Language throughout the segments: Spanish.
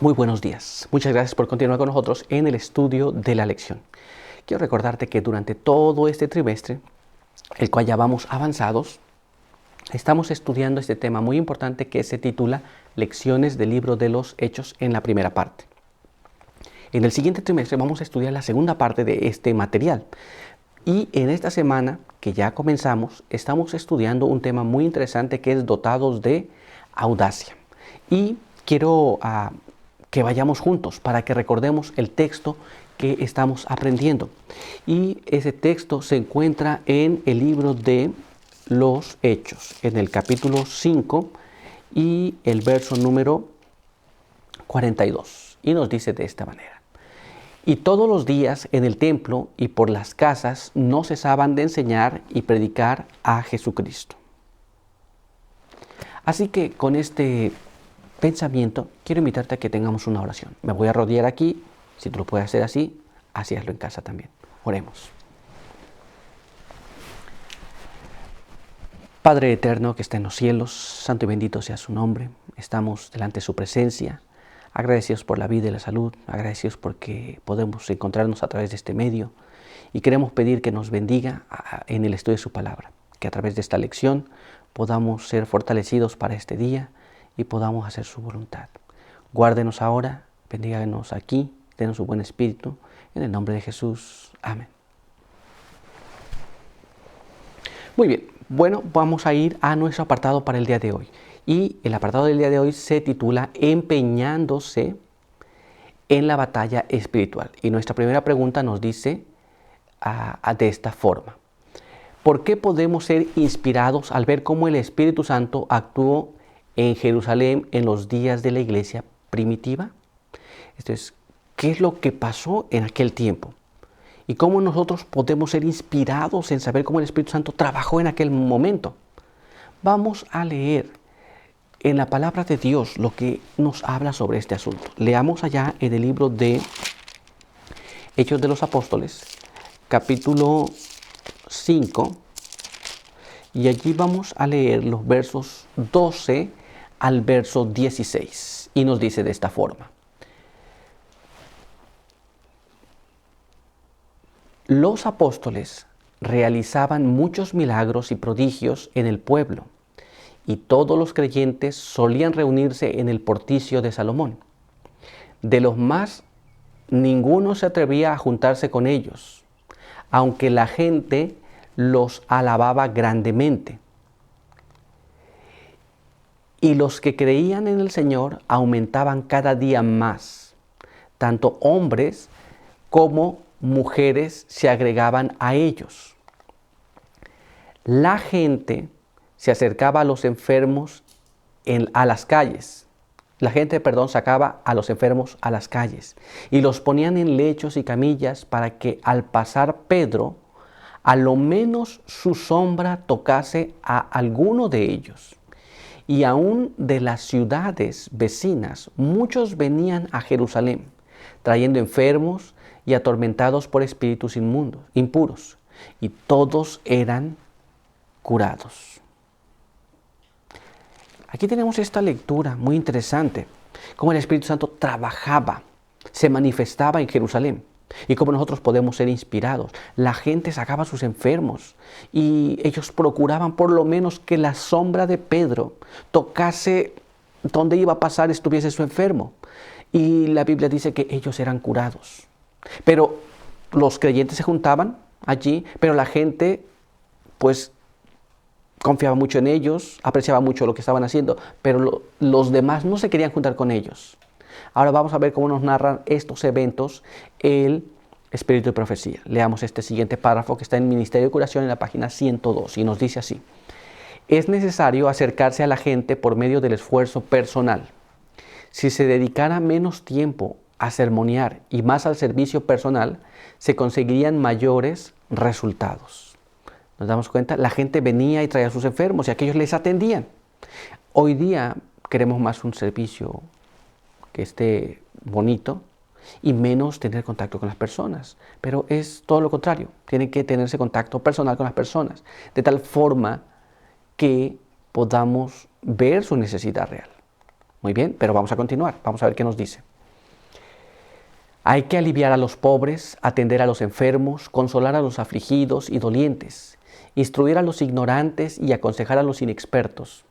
Muy buenos días. Muchas gracias por continuar con nosotros en el estudio de la lección. Quiero recordarte que durante todo este trimestre, el cual ya vamos avanzados, estamos estudiando este tema muy importante que se titula Lecciones del libro de los Hechos en la primera parte. En el siguiente trimestre vamos a estudiar la segunda parte de este material. Y en esta semana que ya comenzamos, estamos estudiando un tema muy interesante que es dotados de audacia. Y quiero que vayamos juntos para que recordemos el texto que estamos aprendiendo. Y ese texto se encuentra en el libro de los Hechos, en el capítulo 5 y el verso número 42. Y nos dice de esta manera: y todos los días en el templo y por las casas no cesaban de enseñar y predicar a Jesucristo. Así que con este pensamiento quiero invitarte a que tengamos una oración. Me voy a arrodillar aquí. Si tú lo puedes hacer así, así hazlo en casa también. Oremos. Padre eterno que está en los cielos, santo y bendito sea su nombre. Estamos delante de su presencia, agradecidos por la vida y la salud, agradecidos porque podemos encontrarnos a través de este medio y queremos pedir que nos bendiga en el estudio de su palabra, que a través de esta lección podamos ser fortalecidos para este día y podamos hacer su voluntad. Guárdenos ahora, bendíganos aquí, denos su buen espíritu, en el nombre de Jesús. Amén. Muy bien, bueno, vamos a ir a nuestro apartado para el día de hoy. Y el apartado del día de hoy se titula Empeñándose en la batalla espiritual. Y nuestra primera pregunta nos dice de esta forma: ¿por qué podemos ser inspirados al ver cómo el Espíritu Santo actuó en Jerusalén en los días de la iglesia primitiva? Entonces, ¿qué es lo que pasó en aquel tiempo? ¿Y cómo nosotros podemos ser inspirados en saber cómo el Espíritu Santo trabajó en aquel momento? Vamos a leer en la palabra de Dios lo que nos habla sobre este asunto. Leamos allá en el libro de Hechos de los Apóstoles, capítulo 5, y allí vamos a leer los versos 12 al verso 16, y nos dice de esta forma: los apóstoles realizaban muchos milagros y prodigios en el pueblo, y todos los creyentes solían reunirse en el porticio de Salomón. De los más, ninguno se atrevía a juntarse con ellos, aunque la gente los alababa grandemente. Y los que creían en el Señor aumentaban cada día más. Tanto hombres como mujeres se agregaban a ellos. La gente se acercaba a los enfermos a las calles. La gente, sacaba a los enfermos a las calles y los ponían en lechos y camillas para que al pasar Pedro, a lo menos su sombra tocase a alguno de ellos. Y aún de las ciudades vecinas, muchos venían a Jerusalén, trayendo enfermos y atormentados por espíritus impuros, y todos eran curados. Aquí tenemos esta lectura muy interesante, cómo el Espíritu Santo trabajaba, se manifestaba en Jerusalén. Y cómo nosotros podemos ser inspirados. La gente sacaba a sus enfermos y ellos procuraban por lo menos que la sombra de Pedro tocase donde iba a pasar, estuviese su enfermo. Y la Biblia dice que ellos eran curados. Pero los creyentes se juntaban allí, pero la gente pues confiaba mucho en ellos, apreciaba mucho lo que estaban haciendo, pero los demás no se querían juntar con ellos. Ahora vamos a ver cómo nos narran estos eventos el Espíritu de Profecía. Leamos este siguiente párrafo que está en Ministerio de Curación en la página 102 y nos dice así: es necesario acercarse a la gente por medio del esfuerzo personal. Si se dedicara menos tiempo a sermonear y más al servicio personal, se conseguirían mayores resultados. Nos damos cuenta, la gente venía y traía a sus enfermos y aquellos les atendían. Hoy día queremos más un servicio que esté bonito y menos tener contacto con las personas. Pero es todo lo contrario, tiene que tenerse contacto personal con las personas, de tal forma que podamos ver su necesidad real. Muy bien, pero vamos a continuar, vamos a ver qué nos dice. Hay que aliviar a los pobres, atender a los enfermos, consolar a los afligidos y dolientes, instruir a los ignorantes y aconsejar a los inexpertos.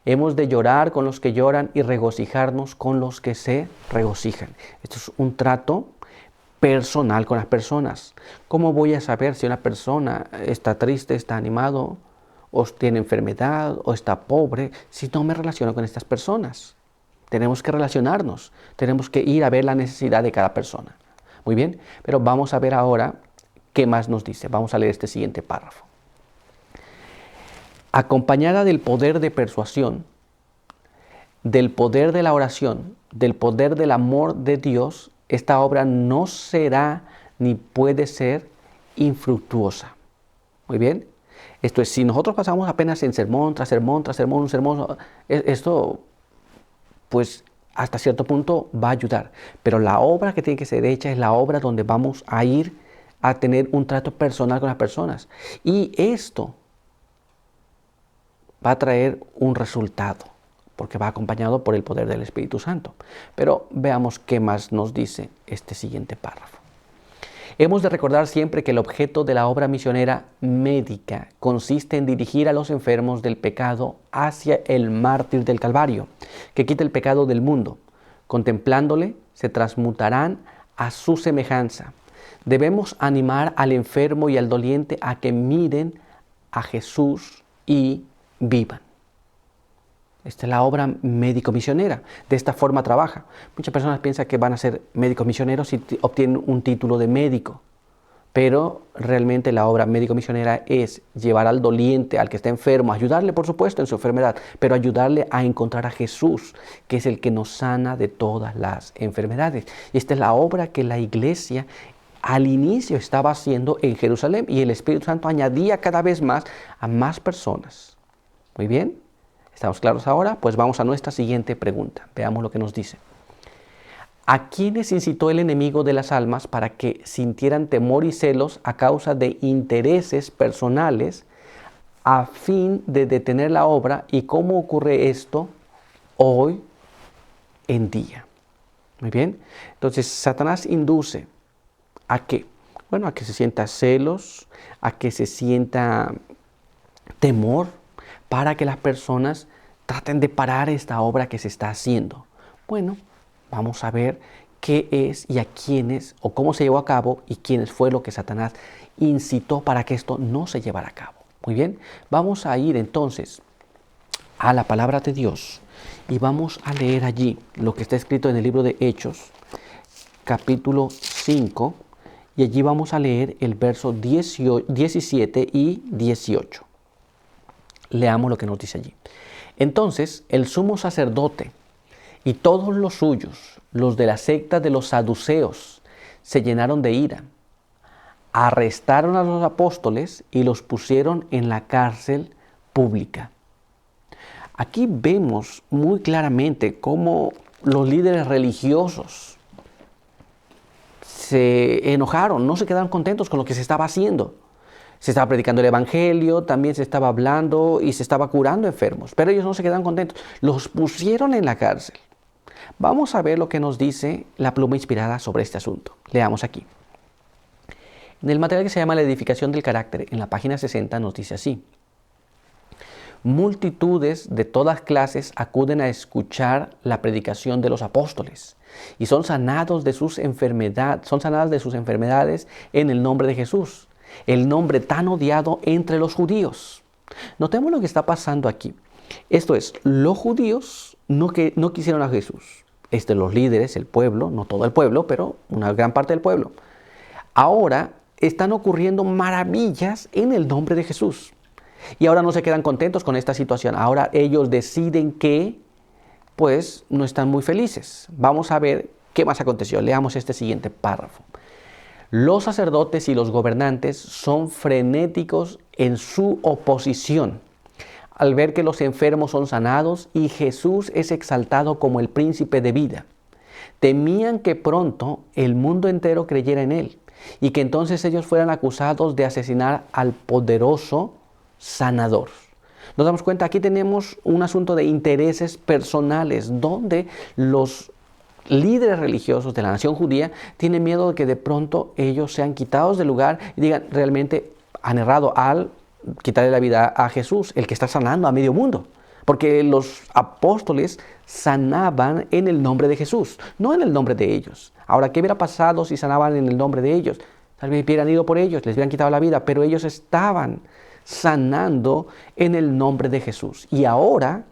Hemos de llorar con los que lloran y regocijarnos con los que se regocijan. Esto es un trato personal con las personas. ¿Cómo voy a saber si una persona está triste, está animado, o tiene enfermedad, o está pobre, si no me relaciono con estas personas? Tenemos que relacionarnos, tenemos que ir a ver la necesidad de cada persona. Muy bien, pero vamos a ver ahora qué más nos dice. Vamos a leer este siguiente párrafo. Acompañada del poder de persuasión, del poder de la oración, del poder del amor de Dios, esta obra no será ni puede ser infructuosa. Muy bien. Esto es, si nosotros pasamos apenas en sermón, tras sermón, tras sermón, un sermón, esto pues hasta cierto punto va a ayudar. Pero la obra que tiene que ser hecha es la obra donde vamos a ir a tener un trato personal con las personas. Y esto va a traer un resultado, porque va acompañado por el poder del Espíritu Santo. Pero veamos qué más nos dice este siguiente párrafo. Hemos de recordar siempre que el objeto de la obra misionera médica consiste en dirigir a los enfermos del pecado hacia el mártir del Calvario, que quita el pecado del mundo. Contemplándole, se transmutarán a su semejanza. Debemos animar al enfermo y al doliente a que miren a Jesús y vivan. Esta es la obra médico-misionera. De esta forma trabaja. Muchas personas piensan que van a ser médicos misioneros si obtienen un título de médico. Pero realmente la obra médico-misionera es llevar al doliente, al que está enfermo, ayudarle por supuesto en su enfermedad, pero ayudarle a encontrar a Jesús, que es el que nos sana de todas las enfermedades. Y esta es la obra que la iglesia al inicio estaba haciendo en Jerusalén, y el Espíritu Santo añadía cada vez más a más personas. Muy bien. ¿Estamos claros ahora? Pues vamos a nuestra siguiente pregunta. Veamos lo que nos dice. ¿A quiénes incitó el enemigo de las almas para que sintieran temor y celos a causa de intereses personales a fin de detener la obra? ¿Y cómo ocurre esto hoy en día? Muy bien. Entonces, Satanás induce ¿a qué? Bueno, a que se sienta celos, a que se sienta temor, para que las personas traten de parar esta obra que se está haciendo. Bueno, vamos a ver qué es y a quiénes, o cómo se llevó a cabo y quiénes fue lo que Satanás incitó para que esto no se llevara a cabo. Muy bien, vamos a ir entonces a la palabra de Dios y vamos a leer allí lo que está escrito en el libro de Hechos, capítulo 5, y allí vamos a leer el verso 17 y 18. Leamos lo que nos dice allí. Entonces el sumo sacerdote y todos los suyos, los de la secta de los saduceos, se llenaron de ira. Arrestaron a los apóstoles y los pusieron en la cárcel pública. Aquí vemos muy claramente cómo los líderes religiosos se enojaron, no se quedaron contentos con lo que se estaba haciendo. Se estaba predicando el evangelio, también se estaba hablando y se estaba curando enfermos. Pero ellos no se quedaron contentos. Los pusieron en la cárcel. Vamos a ver lo que nos dice la pluma inspirada sobre este asunto. Leamos aquí. En el material que se llama La edificación del carácter, en la página 60, nos dice así. Multitudes de todas clases acuden a escuchar la predicación de los apóstoles y son sanadas de sus enfermedades en el nombre de Jesús, el nombre tan odiado entre los judíos. Notemos lo que está pasando aquí. Esto es, los judíos no quisieron a Jesús. Los líderes, el pueblo, no todo el pueblo, pero una gran parte del pueblo. Ahora están ocurriendo maravillas en el nombre de Jesús. Y ahora no se quedan contentos con esta situación. Ahora ellos deciden que, pues, no están muy felices. Vamos a ver qué más aconteció. Leamos este siguiente párrafo. Los sacerdotes y los gobernantes son frenéticos en su oposición al ver que los enfermos son sanados y Jesús es exaltado como el príncipe de vida. Temían que pronto el mundo entero creyera en él y que entonces ellos fueran acusados de asesinar al poderoso sanador. Nos damos cuenta, aquí tenemos un asunto de intereses personales donde los líderes religiosos de la nación judía tienen miedo de que de pronto ellos sean quitados del lugar y digan, realmente han errado al quitarle la vida a Jesús, el que está sanando a medio mundo. Porque los apóstoles sanaban en el nombre de Jesús, no en el nombre de ellos. Ahora, ¿qué hubiera pasado si sanaban en el nombre de ellos? Tal vez hubieran ido por ellos, les hubieran quitado la vida, pero ellos estaban sanando en el nombre de Jesús. Y ahora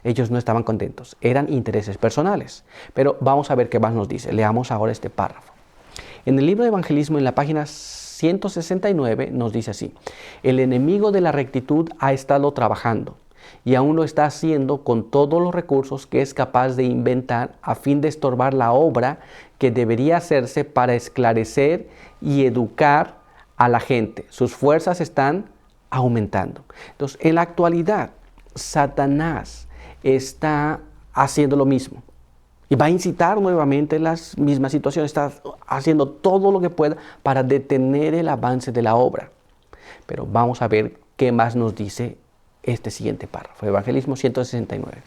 ellos no estaban contentos, eran intereses personales. Pero vamos a ver qué más nos dice. Leamos ahora este párrafo. En el libro de Evangelismo, en la página 169, nos dice así: el enemigo de la rectitud ha estado trabajando y aún lo está haciendo con todos los recursos que es capaz de inventar a fin de estorbar la obra que debería hacerse para esclarecer y educar a la gente. Sus fuerzas están aumentando. Entonces, en la actualidad, Satanás está haciendo lo mismo y va a incitar nuevamente las mismas situaciones. Está haciendo todo lo que pueda para detener el avance de la obra. Pero vamos a ver qué más nos dice este siguiente párrafo, Evangelismo 169.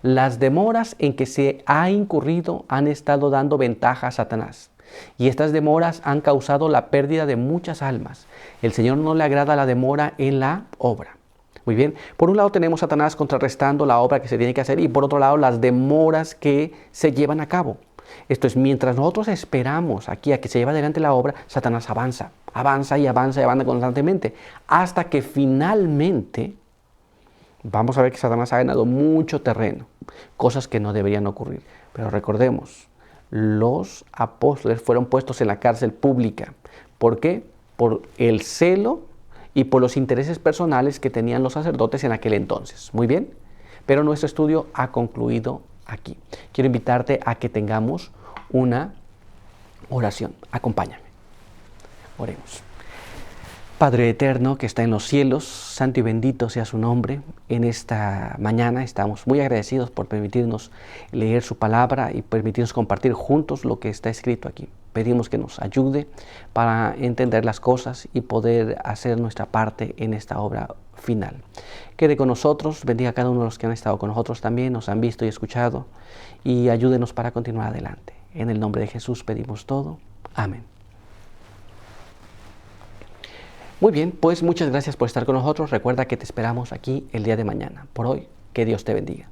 Las demoras en que se ha incurrido han estado dando ventaja a Satanás, y estas demoras han causado la pérdida de muchas almas. El Señor no le agrada la demora en la obra. Muy bien, por un lado tenemos a Satanás contrarrestando la obra que se tiene que hacer, y por otro lado las demoras que se llevan a cabo. Esto es, mientras nosotros esperamos aquí a que se lleve adelante la obra, Satanás avanza y avanza constantemente, hasta que finalmente vamos a ver que Satanás ha ganado mucho terreno, cosas que no deberían ocurrir. Pero recordemos, los apóstoles fueron puestos en la cárcel pública. ¿Por qué? Por el celo y por los intereses personales que tenían los sacerdotes en aquel entonces. Muy bien, pero nuestro estudio ha concluido aquí. Quiero invitarte a que tengamos una oración. Acompáñame. Oremos. Padre eterno que está en los cielos, santo y bendito sea su nombre. En esta mañana estamos muy agradecidos por permitirnos leer su palabra y permitirnos compartir juntos lo que está escrito aquí. Pedimos que nos ayude para entender las cosas y poder hacer nuestra parte en esta obra final. Quede con nosotros, bendiga a cada uno de los que han estado con nosotros también, nos han visto y escuchado, y ayúdenos para continuar adelante. En el nombre de Jesús pedimos todo. Amén. Muy bien, pues muchas gracias por estar con nosotros. Recuerda que te esperamos aquí el día de mañana. Por hoy, que Dios te bendiga.